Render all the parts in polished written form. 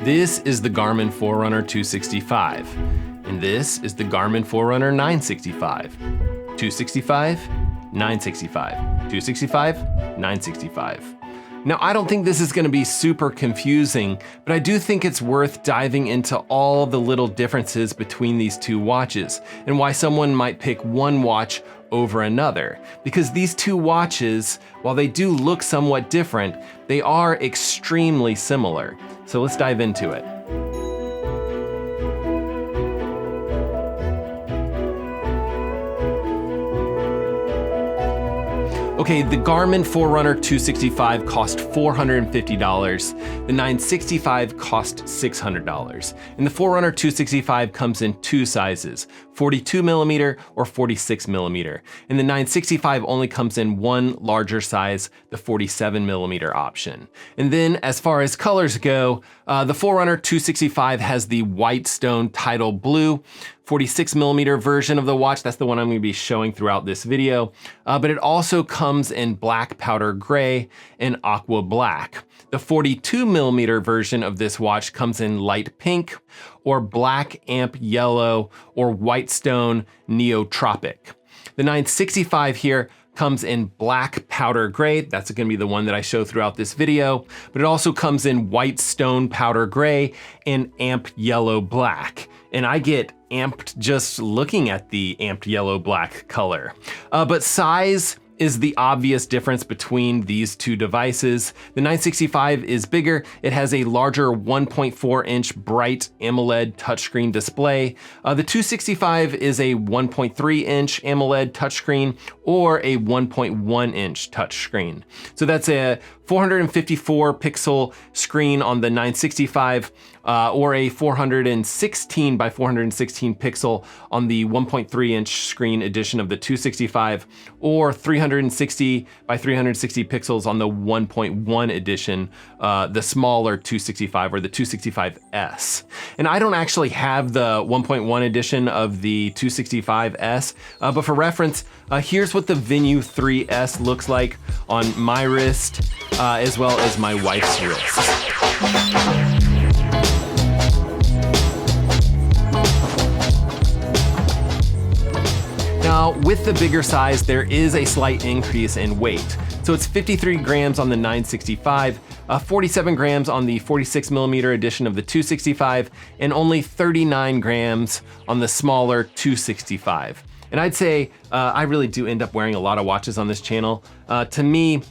This is the Garmin Forerunner 265, and this is the Garmin Forerunner 965. 265, 965, 265, 965. Now, I don't think this is gonna be super confusing, but I do think it's worth diving into all the little differences between these two watches and why someone might pick one watch over another. Because these two watches, while they do look somewhat different, they are extremely similar. So let's dive into it. Okay, the Garmin Forerunner 265 cost $450. The 965 cost $600. And the Forerunner 265 comes in two sizes, 42mm or 46mm. And the 965 only comes in one larger size, the 47mm option. And then as far as colors go, the Forerunner 265 has the Whitestone Tidal Blue, 46mm version of the watch. That's the one I'm gonna be showing throughout this video. But it also comes in black powder gray and aqua black. The 42mm version of this watch comes in light pink or black amp yellow or Whitestone Neotropic. The 965 here comes in black powder gray. That's gonna be the one that I show throughout this video, but it also comes in Whitestone powder gray and amp yellow black. And I get amped just looking at the amped yellow black color. But size is the obvious difference between these two devices. The 965 is bigger. It has a larger 1.4-inch bright AMOLED touchscreen display. The 265 is a 1.3-inch AMOLED touchscreen or a 1.1-inch touchscreen. So that's a 454 pixel screen on the 965 or a 416 by 416 pixel on the 1.3-inch screen edition of the 265 or 360 by 360 pixels on the 1.1 edition, the smaller 265 or the 265S. And I don't actually have the 1.1 edition of the 265S, but for reference, here's what the Venue 3S looks like on my wrist, as well as my wife's wrist. Now, with the bigger size, there is a slight increase in weight. So it's 53 grams on the 965, 47 grams on the 46mm edition of the 265, and only 39 grams on the smaller 265. And I'd say I really do end up wearing a lot of watches on this channel. To me,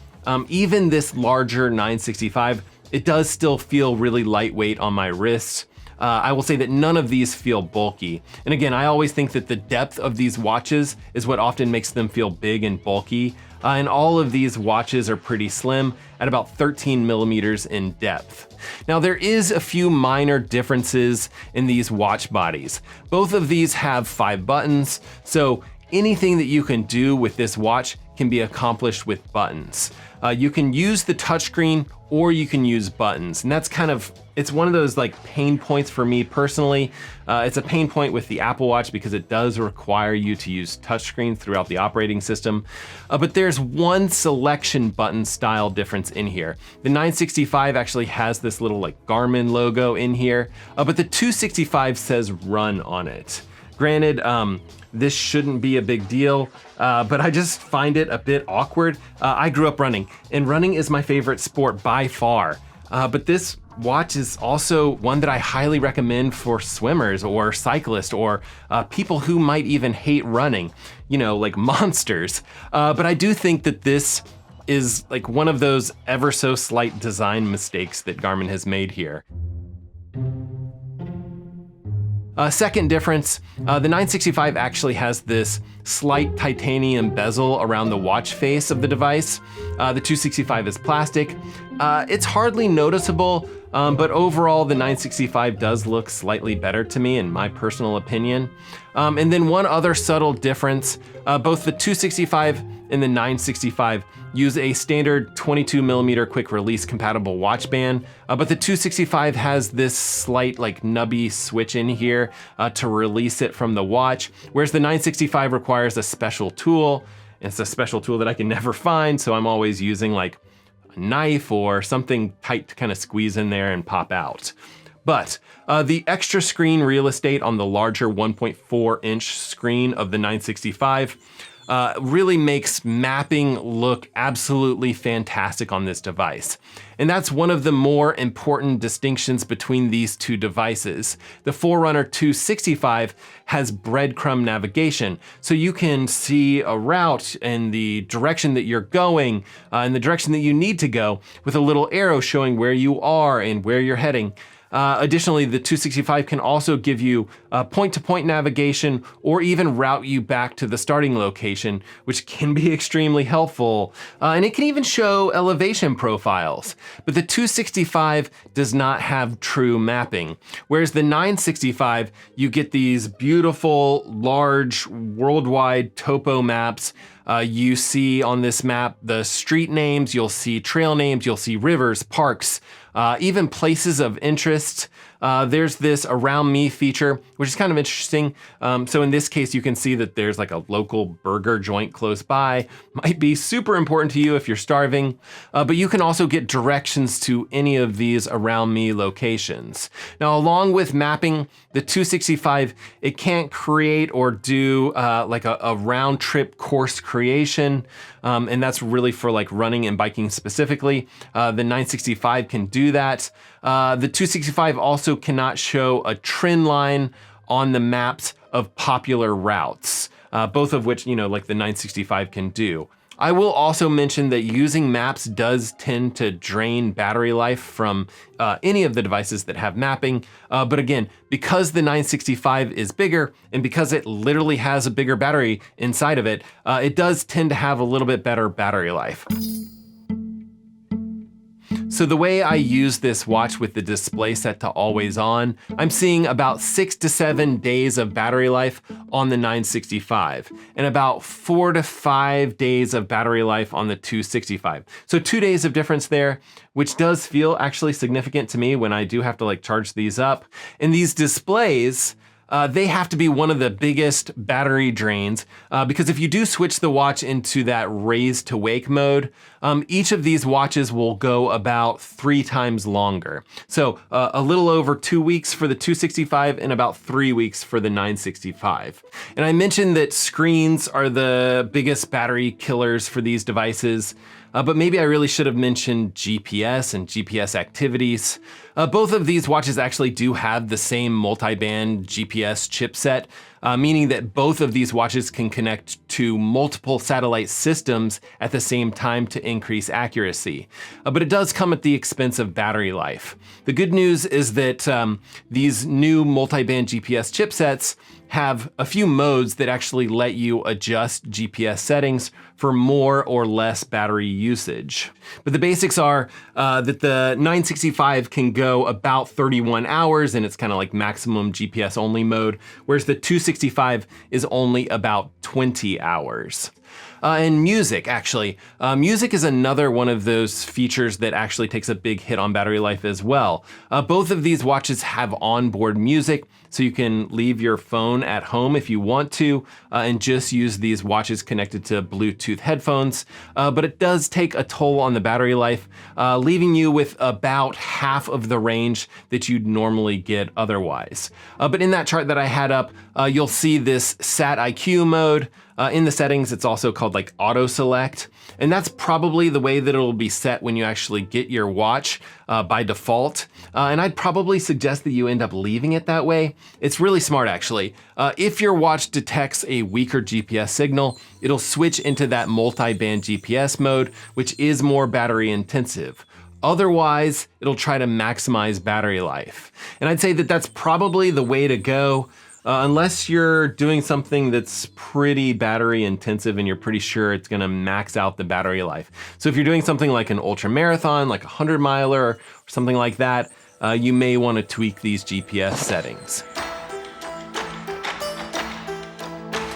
even this larger 965, it does still feel really lightweight on my wrist. I will say that none of these feel bulky. And again, I always think that the depth of these watches is what often makes them feel big and bulky. And all of these watches are pretty slim at about 13 millimeters in depth. Now, there is a few minor differences in these watch bodies. Both of these have 5 buttons, so anything that you can do with this watch can be accomplished with buttons. You can use the touchscreen or you can use buttons. And that's it's one of those like pain points for me personally. It's a pain point with the Apple Watch because it does require you to use touchscreen throughout the operating system. But there's one selection button style difference in here. The 965 actually has this little like Garmin logo in here, but the 265 says run on it. Granted, this shouldn't be a big deal, but I just find it a bit awkward. I grew up running, and running is my favorite sport by far. But this watch is also one that I highly recommend for swimmers or cyclists or people who might even hate running, you know, like monsters. But I do think that this is like one of those ever so slight design mistakes that Garmin has made here. Second difference, the 965 actually has this slight titanium bezel around the watch face of the device. The 265 is plastic. It's hardly noticeable, but overall the 965 does look slightly better to me in my personal opinion. And then one other subtle difference, both the 265 and the 965 use a standard 22mm quick release compatible watch band, but the 265 has this slight like nubby switch in here to release it from the watch, whereas the 965 requires a special tool. It's a special tool that I can never find, so I'm always using like a knife or something tight to kind of squeeze in there and pop out. But the extra screen real estate on the larger 1.4 inch screen of the 965 really makes mapping look absolutely fantastic on this device. And that's one of the more important distinctions between these two devices. The Forerunner 265 has breadcrumb navigation, so you can see a route and the direction that you're going and the direction that you need to go with a little arrow showing where you are and where you're heading. Additionally, the 265 can also give you point-to-point navigation or even route you back to the starting location, which can be extremely helpful. And it can even show elevation profiles. But the 265 does not have true mapping, whereas the 965, you get these beautiful, large, worldwide topo maps. You see on this map the street names, you'll see trail names, you'll see rivers, parks, even places of interest. There's this Around Me feature, which is kind of interesting. So in this case, you can see that there's like a local burger joint close by. Might be super important to you if you're starving, but you can also get directions to any of these Around Me locations. Now, along with mapping, the 265, it can't create or do like a round trip course creation. And that's really for like running and biking specifically. The 965 can do that. The 265 also cannot show a trend line on the maps of popular routes, both of which, like the 965 can do. I will also mention that using maps does tend to drain battery life from any of the devices that have mapping. But again, because the 965 is bigger and because it literally has a bigger battery inside of it, it does tend to have a little bit better battery life. So the way I use this watch with the display set to always on, I'm seeing about 6 to 7 days of battery life on the 965 and about 4 to 5 days of battery life on the 265. So 2 days of difference there, which does feel actually significant to me when I do have to like charge these up. And these displays, they have to be one of the biggest battery drains because if you do switch the watch into that raise to wake mode, each of these watches will go about 3 times longer. So a little over 2 weeks for the 265 and about 3 weeks for the 965. And I mentioned that screens are the biggest battery killers for these devices. But maybe I really should have mentioned GPS and GPS activities. Both of these watches actually do have the same multi-band GPS chipset, meaning that both of these watches can connect to multiple satellite systems at the same time to increase accuracy. But it does come at the expense of battery life. The good news is that these new multi-band GPS chipsets have a few modes that actually let you adjust GPS settings for more or less battery usage. But the basics are that the 965 can go about 31 hours and it's kind of like maximum GPS only mode, whereas the 265 is only about 20 hours. And music, actually. Music is another one of those features that actually takes a big hit on battery life as well. Both of these watches have onboard music, so you can leave your phone at home if you want to, and just use these watches connected to Bluetooth headphones. But it does take a toll on the battery life, leaving you with about half of the range that you'd normally get otherwise. But in that chart that I had up, you'll see this Sat IQ mode. In the settings, it's also called like auto select. And that's probably the way that it'll be set when you actually get your watch by default. And I'd probably suggest that you end up leaving it that way. It's really smart actually. If your watch detects a weaker GPS signal, it'll switch into that multi-band GPS mode, which is more battery intensive. Otherwise, it'll try to maximize battery life. And I'd say that that's probably the way to go. Unless you're doing something that's pretty battery intensive and you're pretty sure it's gonna max out the battery life. So if you're doing something like an ultra marathon, like a 100-miler or something like that, you may wanna tweak these GPS settings.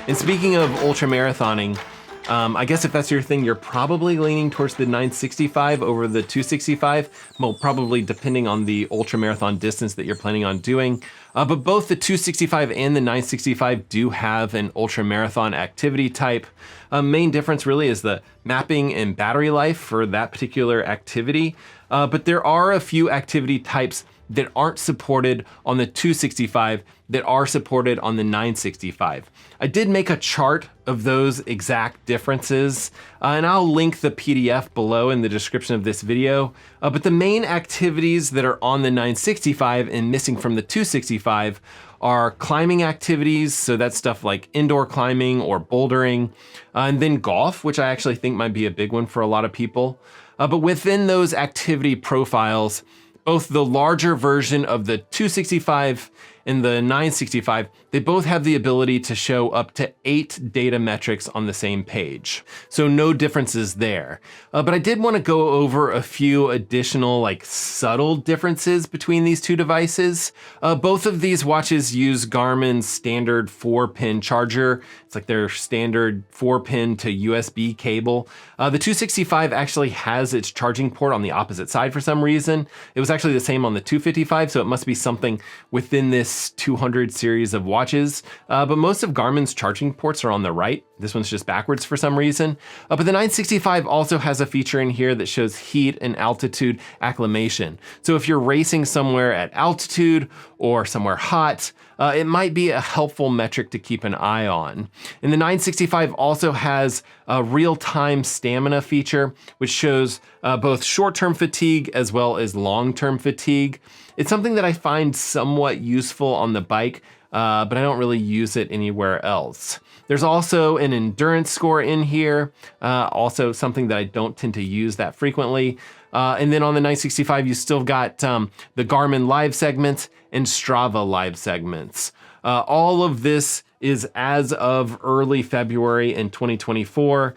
And speaking of ultra marathoning, I guess if that's your thing, you're probably leaning towards the 965 over the 265, well, probably depending on the ultra marathon distance that you're planning on doing. But both the 265 and the 965 do have an ultra marathon activity type. Main difference really is the mapping and battery life for that particular activity. But there are a few activity types that aren't supported on the 265 that are supported on the 965. I did make a chart of those exact differences, and I'll link the PDF below in the description of this video. But the main activities that are on the 965 and missing from the 265 are climbing activities, so that's stuff like indoor climbing or bouldering, and then golf, which I actually think might be a big one for a lot of people. But within those activity profiles, both the larger version of the 265 and the 965, they both have the ability to show up to 8 data metrics on the same page. So no differences there. But I did want to go over a few additional subtle differences between these two devices. Both of these watches use Garmin's standard 4-pin charger. It's like their standard 4-pin to USB cable. The 265 actually has its charging port on the opposite side for some reason. It was actually the same on the 255, so it must be something within this 200 series of watches. But most of Garmin's charging ports are on the right. This one's just backwards for some reason. But the 965 also has a feature in here that shows heat and altitude acclimation. So if you're racing somewhere at altitude or somewhere hot, it might be a helpful metric to keep an eye on. And the 965 also has a real-time stamina feature, which shows both short-term fatigue as well as long-term fatigue. It's something that I find somewhat useful on the bike, but I don't really use it anywhere else. There's also an endurance score in here, also something that I don't tend to use that frequently. And then on the 965, you still got the Garmin live segments and Strava live segments. All of this is as of early February in 2024,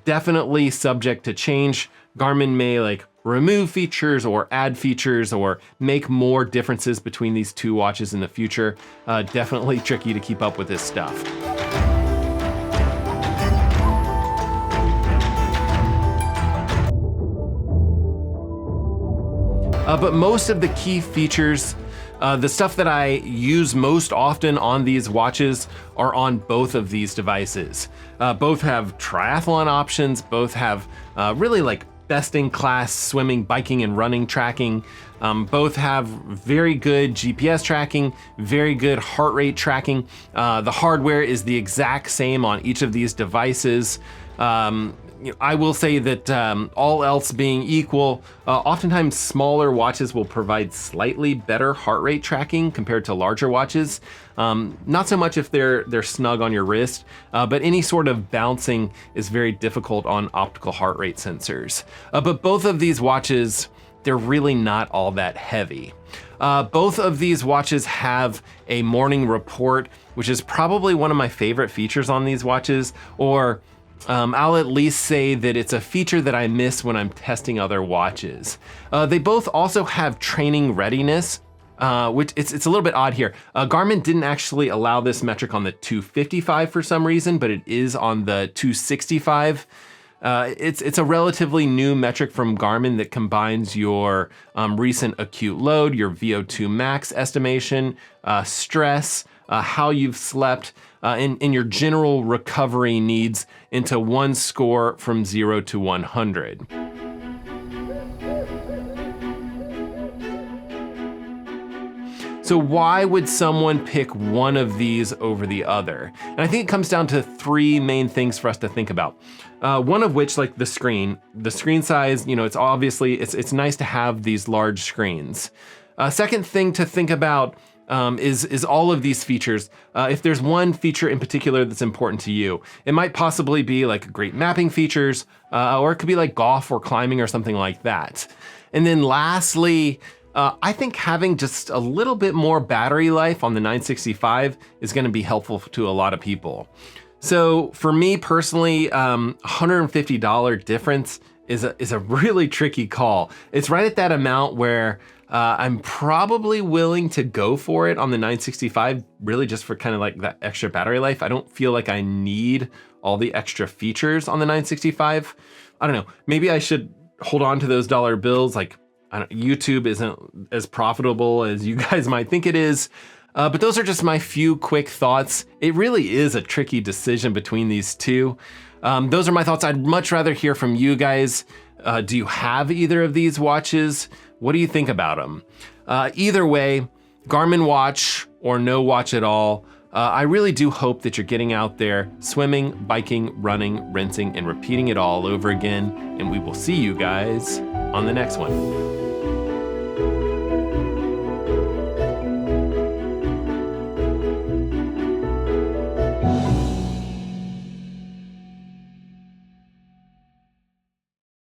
definitely subject to change. Garmin may remove features or add features or make more differences between these two watches in the future. Definitely tricky to keep up with this stuff. But most of the key features, the stuff that I use most often on these watches, are on both of these devices. Both have triathlon options, both have really best-in-class swimming, biking, and running tracking. Both have very good GPS tracking, very good heart rate tracking. The hardware is the exact same on each of these devices. I will say that all else being equal, oftentimes smaller watches will provide slightly better heart rate tracking compared to larger watches. Not so much if they're snug on your wrist, but any sort of bouncing is very difficult on optical heart rate sensors. But both of these watches, they're really not all that heavy. Both of these watches have a morning report, which is probably one of my favorite features on these watches, or I'll at least say that it's a feature that I miss when I'm testing other watches. They both also have training readiness, which it's a little bit odd here. Garmin didn't actually allow this metric on the 255 for some reason, but it is on the 265. It's a relatively new metric from Garmin that combines your recent acute load, your VO2 max estimation, stress, how you've slept, and your general recovery needs into one score from 0 to 100. So why would someone pick one of these over the other? And I think it comes down to 3 main things for us to think about. One of which, the screen size, it's obviously, it's nice to have these large screens. Second thing to think about is all of these features. If there's one feature in particular that's important to you, it might possibly be great mapping features, or it could be golf or climbing or something like that. And then lastly, I think having just a little bit more battery life on the 965 is going to be helpful to a lot of people. So for me personally, $150 difference is a really tricky call. It's right at that amount where I'm probably willing to go for it on the 965, really just for kind of that extra battery life. I don't feel like I need all the extra features on the 965. I don't know, maybe I should hold on to those dollar bills. YouTube isn't as profitable as you guys might think it is. But those are just my few quick thoughts. It really is a tricky decision between these two. Those are my thoughts. I'd much rather hear from you guys. Do you have either of these watches? What do you think about them? Either way, Garmin watch or no watch at all, I really do hope that you're getting out there, swimming, biking, running, rinsing, and repeating it all over again. And we will see you guys on the next one.